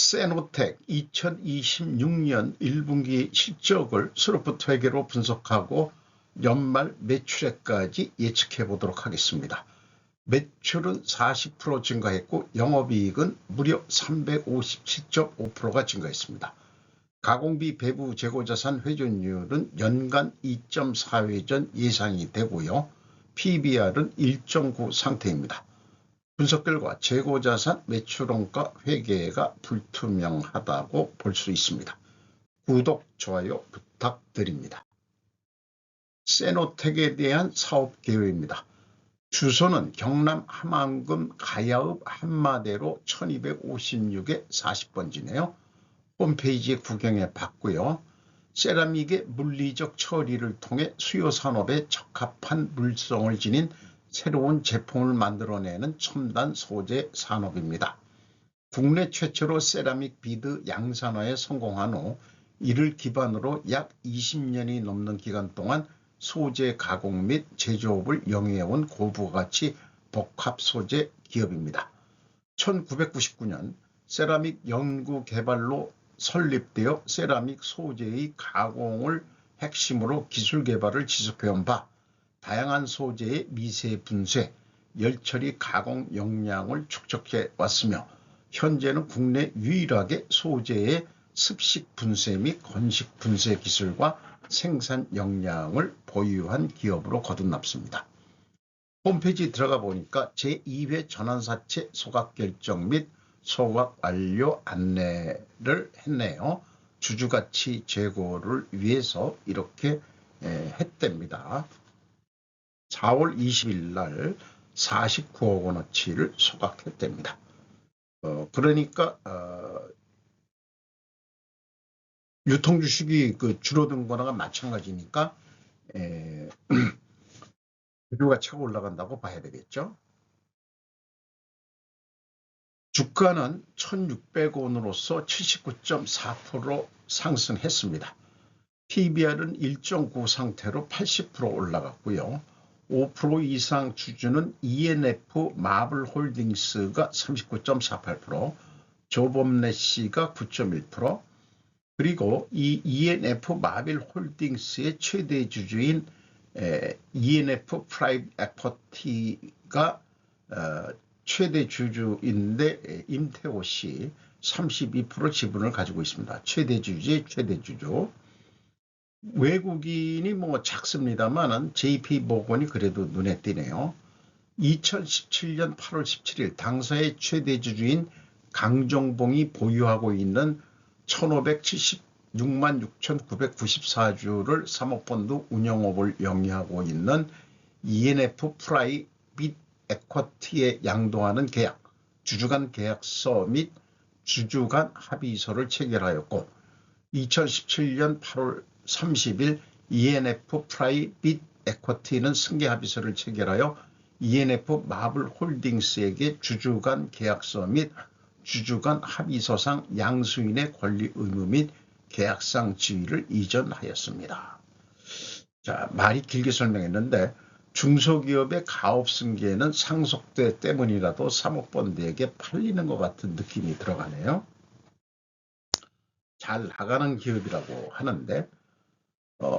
세노텍 2026년 1분기 실적을 스로프트 회계로 분석하고 연말 매출액까지 예측해 보도록 하겠습니다. 매출은 40% 증가했고 영업이익은 무려 357.5%가 증가했습니다. 가공비 배부 재고자산 회전율은 연간 2.4회전 예상이 되고요. PBR은 1.9 상태입니다. 분석 결과 재고자산 매출원가 회계가 불투명하다고 볼 수 있습니다. 구독, 좋아요 부탁드립니다. 세노텍에 대한 사업 계획입니다. 주소는 경남 함안군 가야읍 한마대로 1256의 40번지네요. 홈페이지 구경해 봤고요. 세라믹의 물리적 처리를 통해 수요산업에 적합한 물성을 지닌 새로운 제품을 만들어내는 첨단 소재 산업입니다. 국내 최초로 세라믹 비드 양산화에 성공한 후 이를 기반으로 약 20년이 넘는 기간 동안 소재 가공 및 제조업을 영위해온 고부가치 복합 소재 기업입니다. 1999년 세라믹 연구개발로 설립되어 세라믹 소재의 가공을 핵심으로 기술 개발을 지속해온 바 다양한 소재의 미세 분쇄, 열처리 가공 역량을 축적해 왔으며 현재는 국내 유일하게 소재의 습식 분쇄 및 건식 분쇄 기술과 생산 역량을 보유한 기업으로 거듭났습니다. 홈페이지 들어가 보니까 제2회 전환사채 소각 결정 및 소각 완료 안내를 했네요. 주주가치 제고를 위해서 이렇게 했답니다. 4월 20일 날 49억 원어치를 소각했답니다. 그러니까 유통주식이 줄어든 거나 마찬가지니까 주주가치가 올라간다고 봐야 되겠죠. 주가는 1,600원으로서 79.4% 상승했습니다. PBR은 1.9 상태로 80% 올라갔고요. 5% 이상 주주는 ENF 마블홀딩스가 39.48%, 조범래씨가 9.1%, 그리고 이 ENF 마블홀딩스의 최대 주주인 ENF 프라이빗 에쿼티가 최대 주주인데 임태호씨 32% 지분을 가지고 있습니다. 최대 주주의 최대 주주. 외국인이 작습니다만은 JP모건이 그래도 눈에 띄네요. 2017년 8월 17일 당사의 최대 주주인 강정봉이 보유하고 있는 1,576만 6,994주를 사모펀드 운영업을 영위하고 있는 ENF 프라이빗 에쿼티에 양도하는 계약, 주주간 계약서 및 주주간 합의서를 체결하였고 2017년 8월 30일 ENF 프라이빗 에쿼티는 승계 합의서를 체결하여 ENF 마블홀딩스에게 주주간 계약서 및 주주간 합의서상 양수인의 권리 의무 및 계약상 지위를 이전하였습니다. 자, 말이 길게 설명했는데 중소기업의 가업 승계는 상속세 때문이라도 사모펀드에게 팔리는 것 같은 느낌이 들어가네요. 잘 나가는 기업이라고 하는데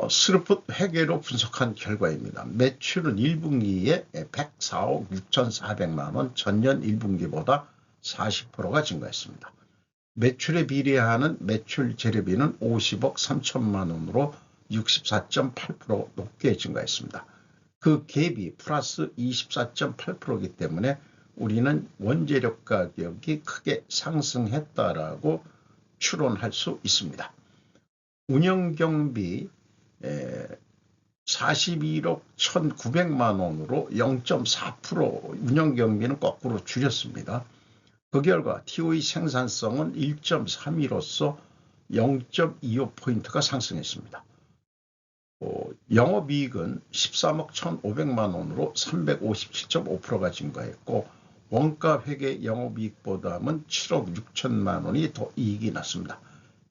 스루풋 회계로 분석한 결과입니다. 매출은 1분기에 104억 6,400만 원, 전년 1분기보다 40%가 증가했습니다. 매출에 비례하는 매출 재료비는 50억 3천만 원으로 64.8% 높게 증가했습니다. 그 갭이 플러스 24.8%이기 때문에 우리는 원재료 가격이 크게 상승했다라고 추론할 수 있습니다. 운영경비 41억 1,900만 원으로 0.4% 운영경비는 거꾸로 줄였습니다. 그 결과 TOE 생산성은 1.3으로서 0.25포인트가 상승했습니다. 영업이익은 13억 1,500만 원으로 357.5%가 증가했고 원가회계 영업이익보다는 7억 6천만 원이 더 이익이 났습니다.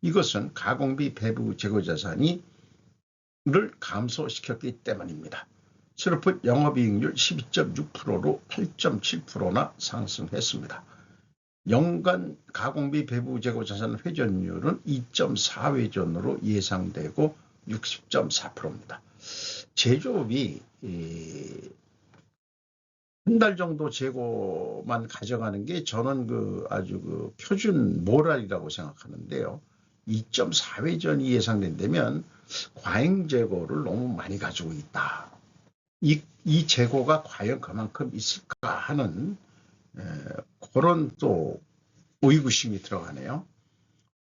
이것은 가공비 배부 재고자산을 감소시켰기 때문입니다. 스루풋 영업이익률 12.6%로 8.7%나 상승했습니다. 연간 가공비 배부 재고 자산 회전율은 2.4회전으로 예상되고 60.4%입니다. 제조업이 한 달 정도 재고만 가져가는 게 저는 아주 표준 모랄이라고 생각하는데요. 2.4회전이 예상된다면 과잉 재고를 너무 많이 가지고 있다. 이 재고가 과연 그만큼 있을까 하는 그런 또 의구심이 들어가네요.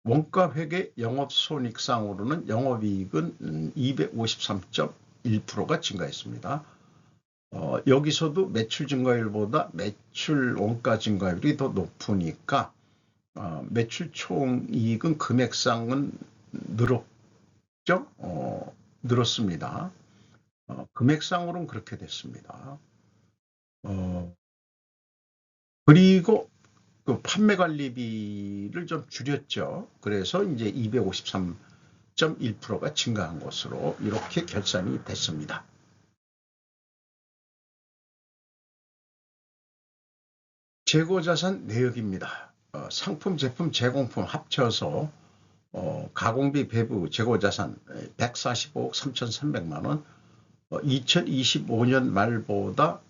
원가회계 영업손익상으로는 영업이익은 253.1%가 증가했습니다. 여기서도 매출 증가율보다 매출 원가 증가율이 더 높으니까 매출 총이익은 금액상은 늘었죠? 늘었습니다. 금액상으로는 그렇게 됐습니다. 그리고 판매 관리비를 좀 줄였죠. 그래서 이제 253.1%가 증가한 것으로 이렇게 결산이 됐습니다. 재고자산 내역입니다. 상품, 제품, 제공품 합쳐서 가공비, 배부, 재고자산 145억 3,300만 원, 2025년 말보다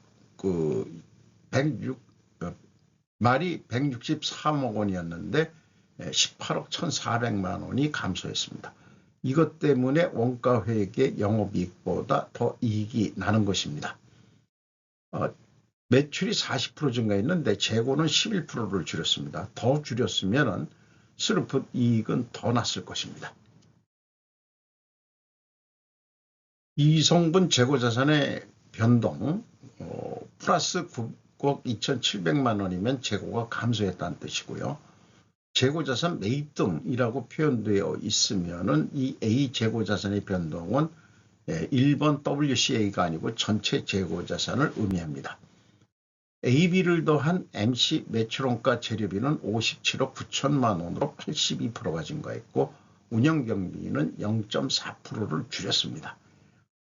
말이 163억 원이었는데 18억 1,400만 원이 감소했습니다. 이것 때문에 원가회계 영업이익보다 더 이익이 나는 것입니다. 매출이 40% 증가했는데 재고는 11%를 줄였습니다. 더 줄였으면 스루풋 이익은 더 났을 것입니다. 이성분 재고자산의 변동 플러스 9억 2,700만 원이면 재고가 감소했다는 뜻이고요. 재고자산 매입 등이라고 표현되어 있으면 이 A 재고자산의 변동은 1번 WCA가 아니고 전체 재고자산을 의미합니다. AB를 더한 MC 매출원가 재료비는 57억 9천만 원으로 82%가 증가했고 운영경비는 0.4%를 줄였습니다.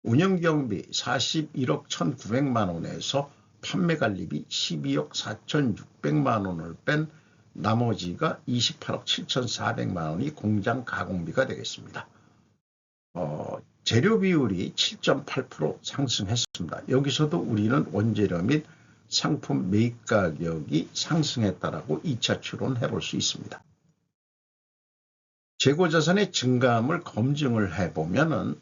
운영경비 41억 1,900만 원에서 판매관리비 12억 4,600만 원을 뺀 나머지가 28억 7,400만 원이 공장 가공비가 되겠습니다. 재료 비율이 7.8% 상승했습니다. 여기서도 우리는 원재료 및 상품 매입 가격이 상승했다라고 2차 추론해 볼 수 있습니다. 재고자산의 증감을 검증을 해보면은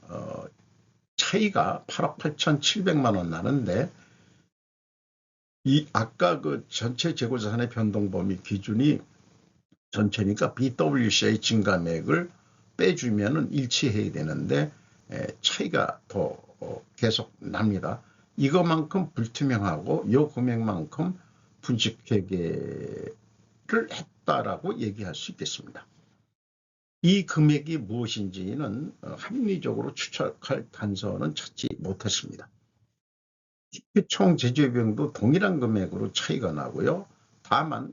차이가 8억 8,700만 원 나는데 아까 전체 재고자산의 변동 범위 기준이 전체니까 BWC의 증감액을 빼주면은 일치해야 되는데 차이가 더 계속 납니다. 이것만큼 불투명하고 이 금액만큼 분식회계를 했다라고 얘기할 수 있겠습니다. 이 금액이 무엇인지는 합리적으로 추측할 단서는 찾지 못했습니다. 총 제조비용도 동일한 금액으로 차이가 나고요. 다만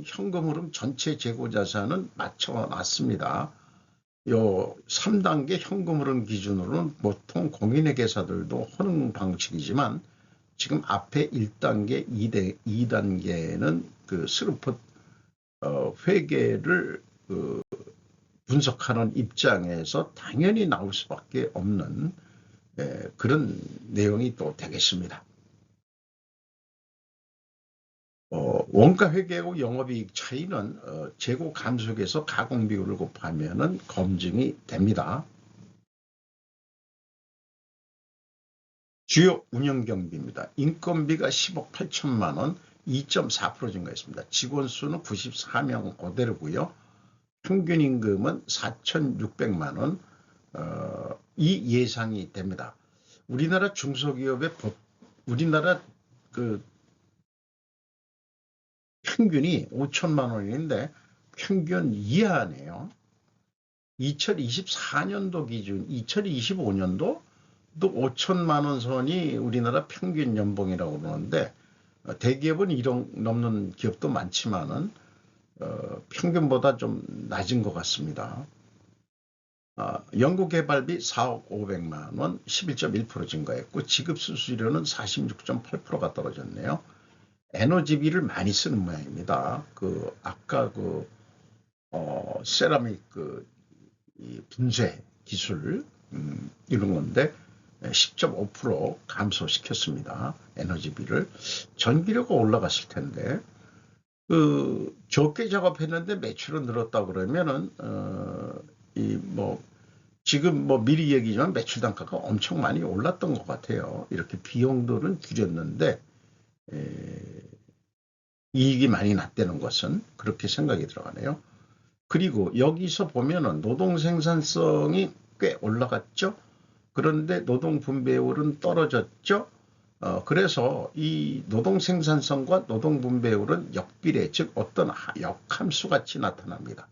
현금 흐름 전체 재고자산은 맞춰놨습니다. 요 3단계 현금 흐름 기준으로는 보통 공인회계사들도 하는 방식이지만 지금 앞에 1단계, 2단계는 스루풋 회계를 분석하는 입장에서 당연히 나올 수밖에 없는 그런 내용이 또 되겠습니다. 원가 회계하고 영업이익 차이는 재고 감속에서 가공 비율을 곱하면 검증이 됩니다. 주요 운영경비입니다. 인건비가 10억 8천만 원, 2.4% 증가했습니다. 직원 수는 94명 그대로고요. 평균 임금은 4,600만 원, 이 예상이 됩니다. 우리나라 중소기업의 우리나라 평균이 5천만 원인데 평균 이하네요. 2024년도 기준 2025년도 또 5천만 원 선이 우리나라 평균 연봉이라고 그러는데 대기업은 1억 넘는 기업도 많지만은 평균보다 좀 낮은 것 같습니다. 연구개발비 4억 500만 원, 11.1% 증가했고 지급수수료는 46.8%가 떨어졌네요. 에너지비를 많이 쓰는 모양입니다. 아까 세라믹 이 분쇄 기술, 이런 건데 10.5% 감소시켰습니다. 에너지비를. 전기료가 올라갔을 텐데, 적게 작업했는데 매출은 늘었다 그러면은, 지금 미리 얘기지만 매출 단가가 엄청 많이 올랐던 것 같아요. 이렇게 비용들은 줄였는데, 이익이 많이 났다는 것은 그렇게 생각이 들어가네요. 그리고 여기서 보면은 노동 생산성이 꽤 올라갔죠. 그런데 노동 분배율은 떨어졌죠. 그래서 이 노동 생산성과 노동 분배율은 역비례, 즉 어떤 역함수 같이 나타납니다.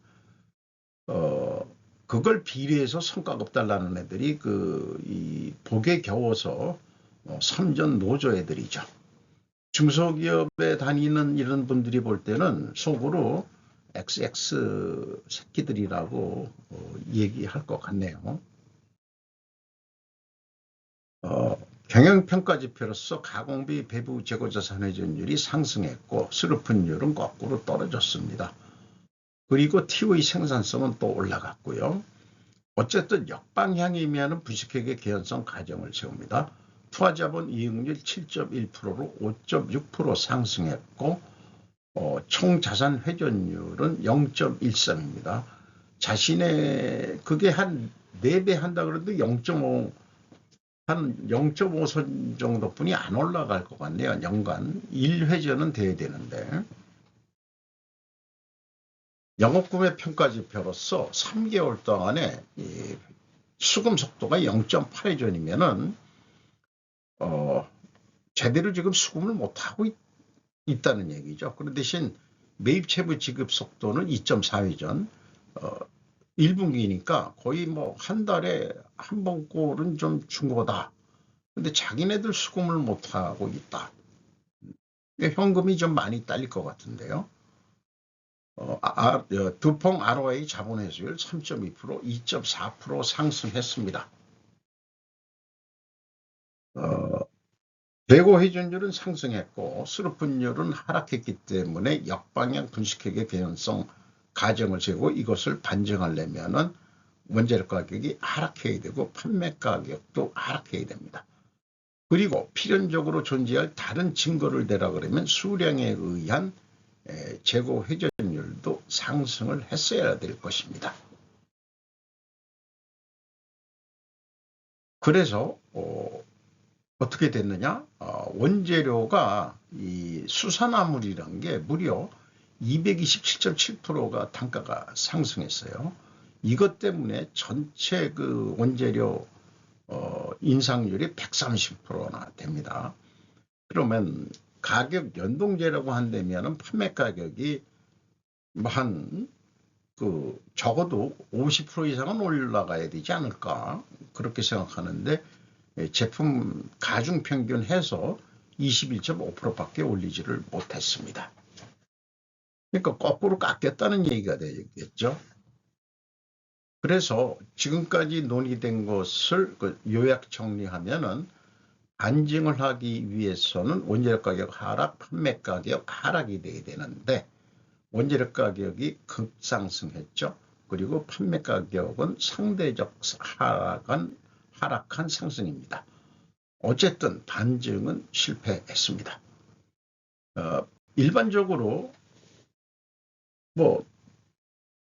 그걸 비례해서 성과가 없달라는 애들이 이 복에 겨워서 삼전 노조 애들이죠. 중소기업에 다니는 이런 분들이 볼 때는 속으로 XX 새끼들이라고 얘기할 것 같네요. 경영평가지표로서 가공비 배부 재고자산 회전율이 상승했고 스루픈율은 거꾸로 떨어졌습니다. 그리고 TO의 생산성은 또 올라갔고요. 어쨌든 역방향이면 분식회계 개연성 가정을 세웁니다. 투하자본 이익률 7.1%로 5.6% 상승했고 총 자산 회전율은 0.13입니다. 자신의 그게 한 4배 한다 그래도 0.5 한 0.5선 정도뿐이 안 올라갈 것 같네요. 연간 1회전은 돼야 되는데. 영업구매 평가지표로서 3개월 동안에 이 수금 속도가 0.8회전이면은 제대로 지금 수금을 못하고 있다는 얘기죠. 그런 대신 매입채무 지급 속도는 2.4회전, 1분기니까 거의 한 달에 한 번 꼴은 좀 준 거다. 근데 자기네들 수금을 못하고 있다. 현금이 좀 많이 딸릴 것 같은데요. 두펑 ROI 자본회수율 3.2%, 2.4% 상승했습니다. 재고 회전율은 상승했고 스루픈율은 하락했기 때문에 역방향 분식회계 개연성 가정을 세우고 이것을 반증하려면은 원재료 가격이 하락해야 되고 판매 가격도 하락해야 됩니다. 그리고 필연적으로 존재할 다른 증거를 대라 그러면 수량에 의한 재고 회전율도 상승을 했어야 될 것입니다. 그래서 어떻게 됐느냐? 원재료가 이 수산화물이라는 게 무려 227.7%가 단가가 상승했어요. 이것 때문에 전체 원재료 인상률이 130%나 됩니다. 그러면 가격 연동제라고 한다면 판매 가격이 적어도 50% 이상은 올라가야 되지 않을까 그렇게 생각하는데 제품 가중평균 해서 21.5%밖에 올리지를 못했습니다. 그러니까 거꾸로 깎였다는 얘기가 되겠죠. 그래서 지금까지 논의된 것을 요약 정리하면은 안정을 하기 위해서는 원재료 가격 하락, 판매 가격 하락이 돼야 되는데 원재료 가격이 급상승했죠. 그리고 판매 가격은 상대적 하락한 상승입니다. 어쨌든 반증은 실패했습니다. 일반적으로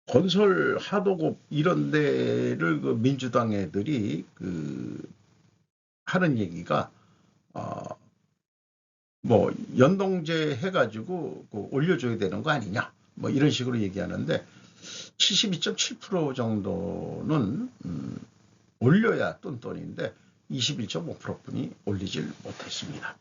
건설 하도급 이런 데를 민주당 애들이 하는 얘기가 연동제 해가지고 올려줘야 되는 거 아니냐 이런 식으로 얘기하는데 72.7% 정도는 올려야 똔똔인데 21.5%뿐이 올리질 못했습니다.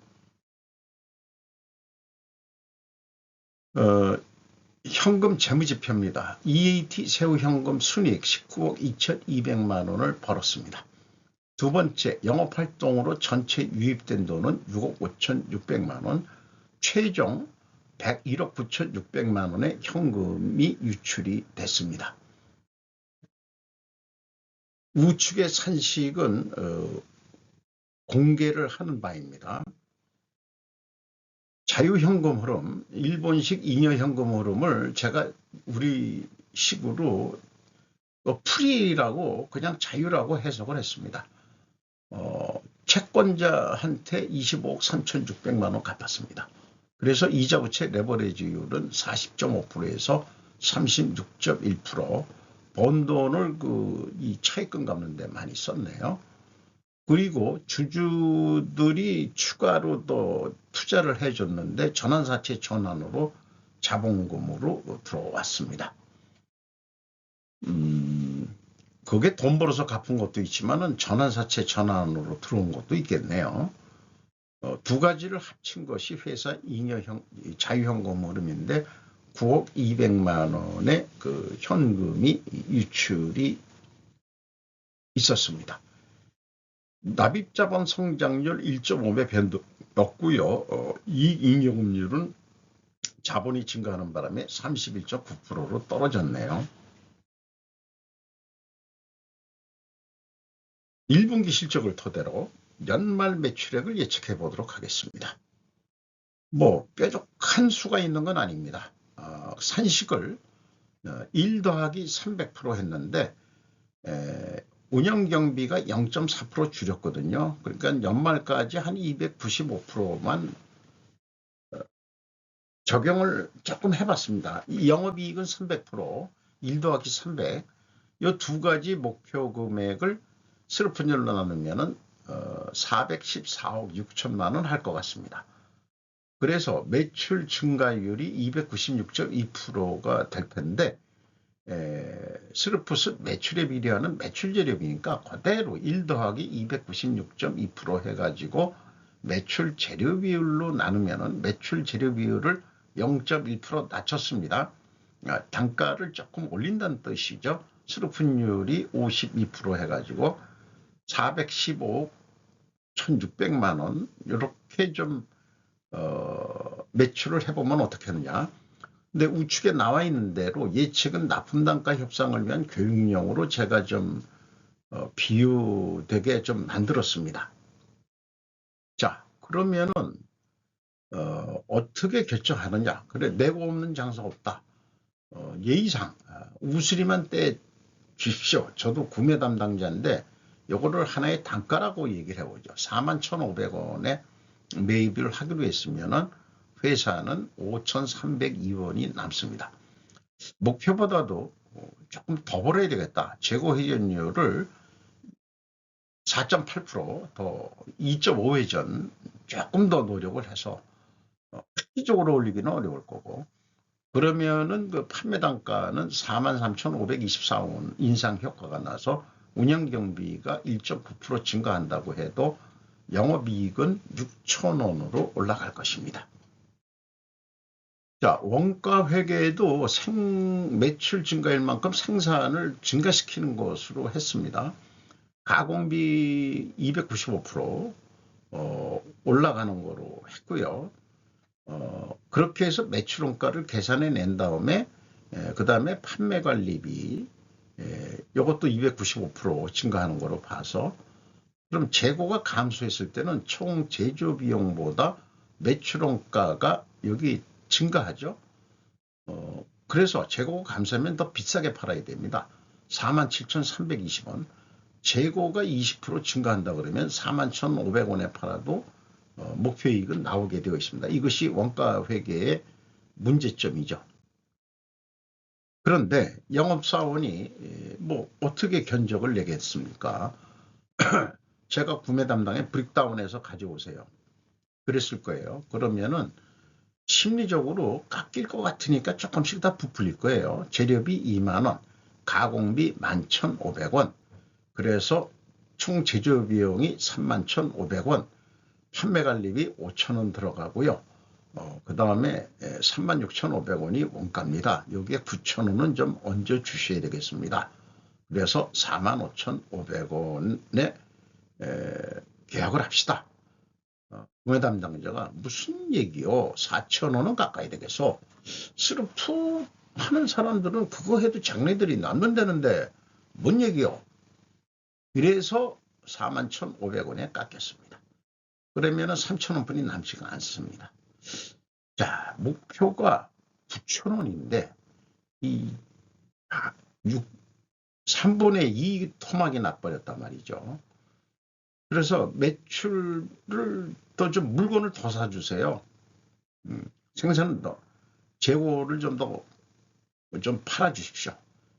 현금 재무지표입니다. EAT 새우 현금 순이익 19억 2,200만 원을 벌었습니다. 두 번째, 영업활동으로 전체 유입된 돈은 6억 5,600만 원, 최종 101억 9,600만 원의 현금이 유출이 됐습니다. 우측의 산식은 공개를 하는 바입니다. 자유현금 흐름, 일본식 잉여현금 흐름을 제가 우리식으로 프리라고 그냥 자유라고 해석을 했습니다. 채권자한테 25억 3,600만 원 갚았습니다. 그래서 이자부채 레버리지율은 40.5%에서 36.1%. 번 돈을 이 차입금 갚는 데 많이 썼네요. 그리고 주주들이 추가로 더 투자를 해줬는데 전환사채 전환으로 자본금으로 들어왔습니다. 그게 돈 벌어서 갚은 것도 있지만은 전환사채 전환으로 들어온 것도 있겠네요. 두 가지를 합친 것이 회사 자유현금 흐름인데 9억 200만 원의 그 현금이 유출이 있었습니다. 납입자본 성장률 1.5배 변동였고요. 이익잉여금률은 자본이 증가하는 바람에 31.9%로 떨어졌네요. 1분기 실적을 토대로 연말 매출액을 예측해 보도록 하겠습니다. 뾰족한 수가 있는 건 아닙니다. 산식을 1 더하기 300% 했는데 운영경비가 0.4% 줄였거든요. 그러니까 연말까지 한 295%만 적용을 조금 해봤습니다. 영업이익은 300%, 1 더하기 300, 이 두 가지 목표 금액을 슬픈율로 나누면 414억 6천만 원 할 것 같습니다. 그래서 매출 증가율이 296.2%가 될 텐데 스루풋은 매출에 비례하는 매출 재료비니까 그대로 1 더하기 296.2% 해가지고 매출 재료 비율로 나누면 매출 재료 비율을 0.1% 낮췄습니다. 단가를 조금 올린다는 뜻이죠. 스루풋율이 52% 해가지고 415억 1,600만 원 이렇게 좀 매출을 해보면 어떻게 하느냐. 근데 우측에 나와 있는 대로 예측은 납품단가 협상을 위한 교육용으로 제가 좀 비유되게 좀 만들었습니다. 자, 그러면은 어떻게 결정하느냐. 그래, 내고 없는 장사 없다. 예의상 우스리만 떼 주십시오. 저도 구매 담당자인데 요거를 하나의 단가라고 얘기를 해보죠. 41,500원에 매입을 하기로 했으면은 회사는 5,302원이 남습니다. 목표보다도 조금 더 벌어야 되겠다. 재고 회전율을 4.8% 더 2.5회전 조금 더 노력을 해서 획기적으로 올리기는 어려울 거고, 그러면은 그 판매 단가는 43,524원 인상 효과가 나서 운영 경비가 1.9% 증가한다고 해도 영업이익은 6,000원으로 올라갈 것입니다. 자, 원가 회계에도 매출 증가일 만큼 생산을 증가시키는 것으로 했습니다. 가공비 295% 올라가는 거로 했고요. 그렇게 해서 매출 원가를 계산해 낸 다음에 그 다음에 판매 관리비 이것도 295% 증가하는 거로 봐서, 그럼 재고가 감소했을 때는 총 제조 비용보다 매출 원가가 여기 증가하죠. 그래서 재고가 감소하면 더 비싸게 팔아야 됩니다. 47,320원. 재고가 20% 증가한다 그러면 41,500원에 팔아도 목표이익은 나오게 되어 있습니다. 이것이 원가 회계의 문제점이죠. 그런데 영업사원이 어떻게 견적을 내겠습니까? 제가 구매 담당에 브릭다운해서 가져오세요. 그랬을 거예요. 그러면은 심리적으로 깎일 것 같으니까 조금씩 다 부풀릴 거예요. 재료비 2만원, 가공비 11,500원. 그래서 총 제조 비용이 31,500원, 판매관리비 5,000원 들어가고요. 그 다음에 36,500원이 원가입니다. 여기에 9,000원은 좀 얹어 주셔야 되겠습니다. 그래서 45,500원에 계약을 합시다. 구매 담당자가 무슨 얘기요? 4,000원은 가까이 되겠어. 스루프 하는 사람들은 그거 해도 장래들이 남는다는데 뭔 얘기요? 그래서 41,500원에 깎였습니다. 그러면은 3,000원뿐이 남지가 않습니다. 자, 목표가 9,000원인데 이 3분의 2 토막이 나버렸단 말이죠. 그래서 매출을 더 좀 물건을 더 사주세요. 생산을 더 재고를 좀 더 좀 팔아주십시오.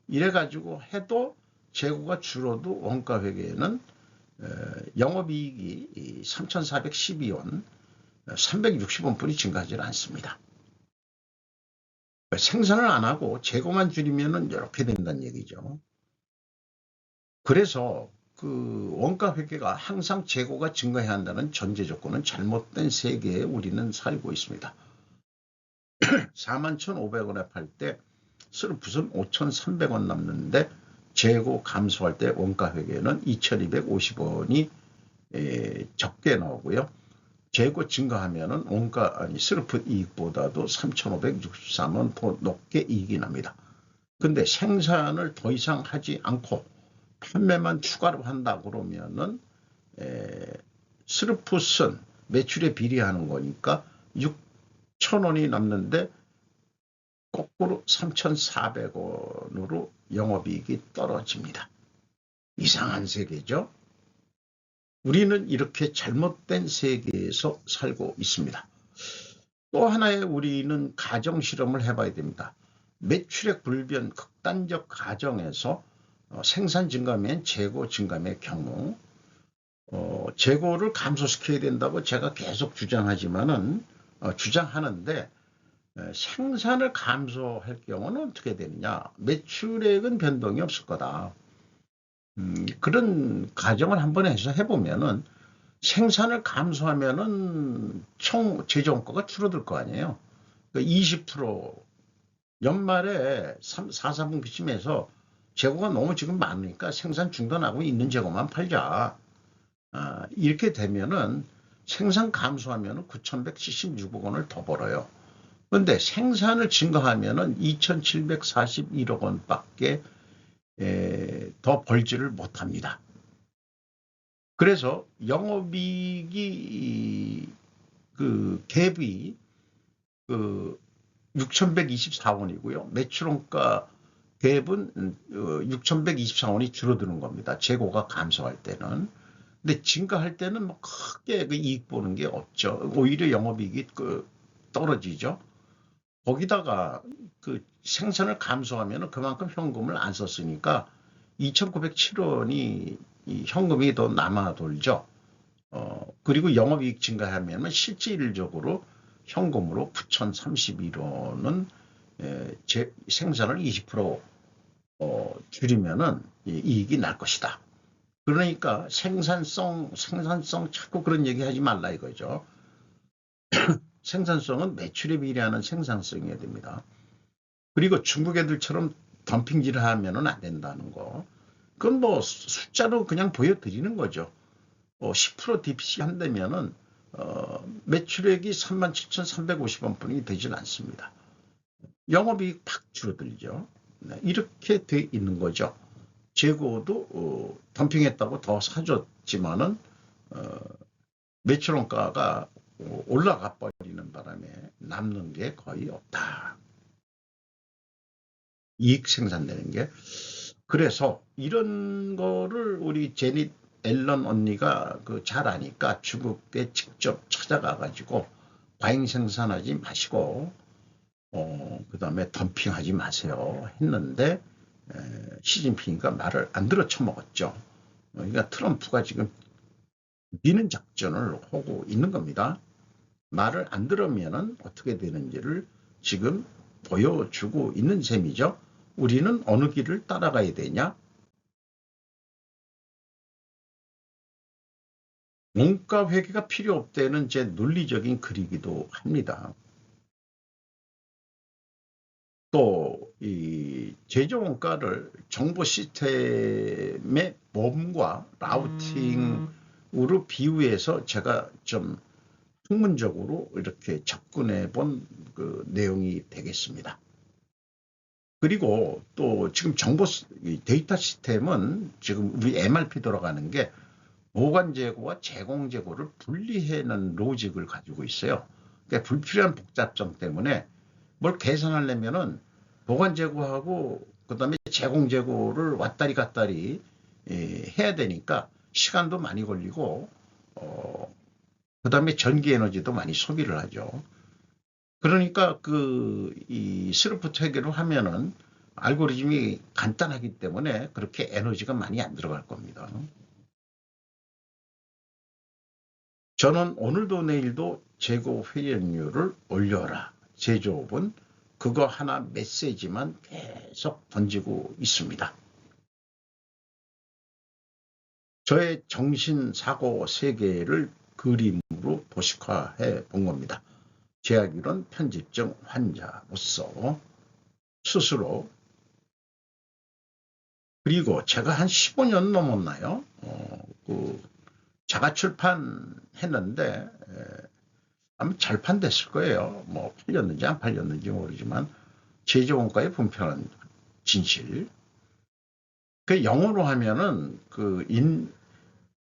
이래가지고 해도 재고가 줄어도 원가회계에는 영업이익이 3,412원, 360원뿐이 증가하지 않습니다. 생산을 안 하고 재고만 줄이면 이렇게 된다는 얘기죠. 그래서 그 원가 회계가 항상 재고가 증가해야 한다는 전제 조건은 잘못된 세계에 우리는 살고 있습니다. 41,500원에 팔 때 스루풋은 5,300원 남는데 재고 감소할 때 원가 회계는 2,250원이 적게 나오고요. 재고 증가하면은 스루풋 이익보다도 3,563원 더 높게 이익이 납니다. 근데 생산을 더 이상 하지 않고 판매만 추가로 한다 그러면은 스루풋은 매출에 비례하는 거니까 6,000원이 남는데 거꾸로 3,400원으로 영업이익이 떨어집니다. 이상한 세계죠. 우리는 이렇게 잘못된 세계에서 살고 있습니다. 또 하나의 우리는 가정 실험을 해봐야 됩니다. 매출액 불변 극단적 가정에서 생산 증가면 재고 증가의 경우 재고를 감소시켜야 된다고 제가 계속 주장하는데 생산을 감소할 경우는 어떻게 되느냐. 매출액은 변동이 없을 거다. 그런 가정을 한번 해서 해보면은 생산을 감소하면은 총 재정원가가 줄어들 거 아니에요. 그러니까 20% 연말에 4, 4분기쯤에서 재고가 너무 지금 많으니까 생산 중단하고 있는 재고만 팔자. 이렇게 되면은 생산 감소하면은 9,176억 원을 더 벌어요. 그런데 생산을 증가하면은 2,741억 원밖에 더 벌지를 못합니다. 그래서 영업이익이 그 갭이 그 6,124원이고요. 매출원가 갭은 6,124원이 줄어드는 겁니다. 재고가 감소할 때는. 근데 증가할 때는 뭐 크게 그 이익 보는 게 없죠. 오히려 영업이익이 떨어지죠. 거기다가 그 생산을 감소하면 그만큼 현금을 안 썼으니까 2,907원이 현금이 더 남아 돌죠. 그리고 영업이익 증가하면 실질적으로 현금으로 9,031원은 생산을 20% 줄이면은 이익이 날 것이다. 그러니까 생산성 자꾸 그런 얘기 하지 말라 이거죠. 생산성은 매출에 비례하는 생산성이어야 됩니다. 그리고 중국 애들처럼 덤핑질을 하면은 안 된다는 거. 그건 뭐 숫자로 그냥 보여드리는 거죠. 10% DPC 한다면은 매출액이 37,350원뿐이 되질 않습니다. 영업이익 팍 줄어들죠. 네, 이렇게 돼 있는 거죠. 재고도 덤핑했다고 더 사줬지만은 매출원가가 올라가 버리는 바람에 남는 게 거의 없다. 이익 생산되는 게. 그래서 이런 거를 우리 제닛 앨런 언니가 잘 아니까 중국에 직접 찾아가 가지고 과잉 생산하지 마시고 그다음에 덤핑하지 마세요 했는데 시진핑이가 말을 안 들어 쳐먹었죠. 그러니까 트럼프가 지금 미는 작전을 하고 있는 겁니다. 말을 안 들으면은 어떻게 되는지를 지금 보여주고 있는 셈이죠. 우리는 어느 길을 따라가야 되냐? 원가 회계가 필요 없다는 제 논리적인 글이기도 합니다. 또 이 제조 원가를 정보 시스템의 몸과 라우팅으로 비유해서 제가 좀 학문적으로 이렇게 접근해 본 그 내용이 되겠습니다. 그리고 또 지금 데이터 시스템은 지금 우리 MRP 돌아가는 게 보관 재고와 제공 재고를 분리해놓은 로직을 가지고 있어요. 그러니까 불필요한 복잡성 때문에 뭘 계산하려면은 보관 재고하고 그다음에 제공 재고를 왔다리 갔다리 해야 되니까 시간도 많이 걸리고 그다음에 전기 에너지도 많이 소비를 하죠. 그러니까 이 셀프 체계로 하면은 알고리즘이 간단하기 때문에 그렇게 에너지가 많이 안 들어갈 겁니다. 저는 오늘도 내일도 재고 회전율을 올려라. 제조업은 그거 하나 메시지만 계속 던지고 있습니다. 저의 정신사고 세계를 그림으로 도식화해 본 겁니다. 제약이론 편집증 환자로서 스스로. 그리고 제가 한 15년 넘었나요? 자가 출판했는데 아마 잘 판됐을 거예요. 뭐 팔렸는지 안 팔렸는지 모르지만 제조원가의 분편한 진실. 그 영어로 하면은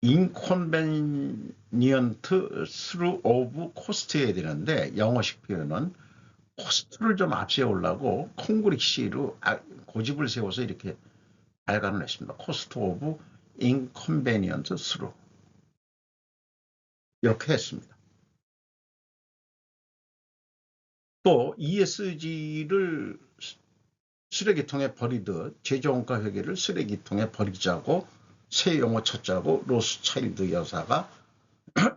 inconvenient through of cost해야 되는데 영어식 표현은 코스트를 좀 앞세우려고 콩그리시로 고집을 세워서 이렇게 발간을 했습니다. cost of inconvenient through 이렇게 했습니다. 또 ESG를 쓰레기통에 버리듯 제조원가 회계를 쓰레기통에 버리자고 새 용어 찾자고 로스차일드 여사가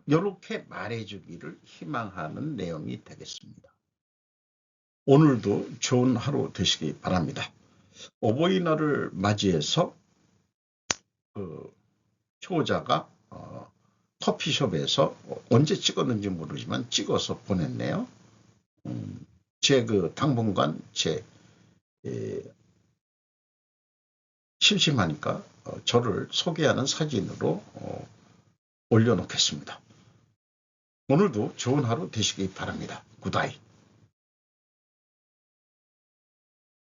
이렇게 말해주기를 희망하는 내용이 되겠습니다. 오늘도 좋은 하루 되시기 바랍니다. 어버이날을 맞이해서 효자가 커피숍에서 언제 찍었는지 모르지만 찍어서 보냈네요. 제 당분간 심심하니까 저를 소개하는 사진으로 올려놓겠습니다. 오늘도 좋은 하루 되시기 바랍니다. 굿아이.